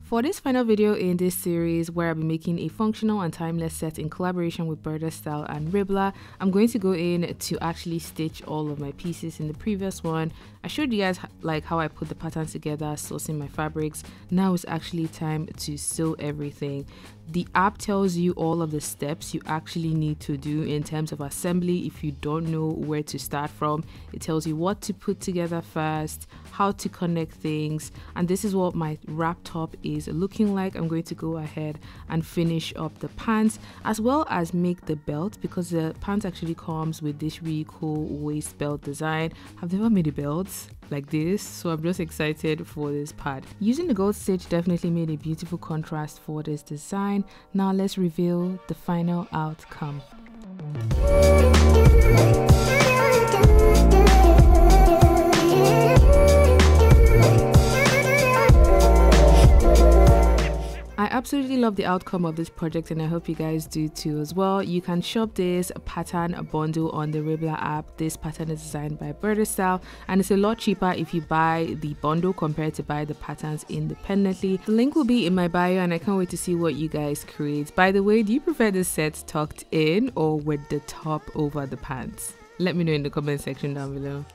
For this final video in this series where I'll be making a functional and timeless set in collaboration with Burda Style and Ribla, I'm going to go in to actually stitch all of my pieces. In the previous one, I showed you guys like how I put the patterns together, sourcing my fabrics. Now it's actually time to sew everything. The app tells you all of the steps you actually need to do in terms of assembly. If you don't know where to start from, it tells you what to put together first, how to connect things, and this is what my wrap top is looking like. I'm going to go ahead and finish up the pants as well as make the belt, because the pants actually comes with this really cool waist belt design. I've never made a belt like this, so I'm just excited for this part. Using the gold stitch definitely made a beautiful contrast for this design. Now let's reveal the final outcome. I absolutely love the outcome of this project, and I hope you guys do too as well. You can shop this pattern bundle on the Ribla app. This pattern is designed by Burda Style, and it's a lot cheaper if you buy the bundle compared to buy the patterns independently. The link will be in my bio, and I can't wait to see what you guys create. By the way, do you prefer the set tucked in or with the top over the pants? Let me know in the comment section down below.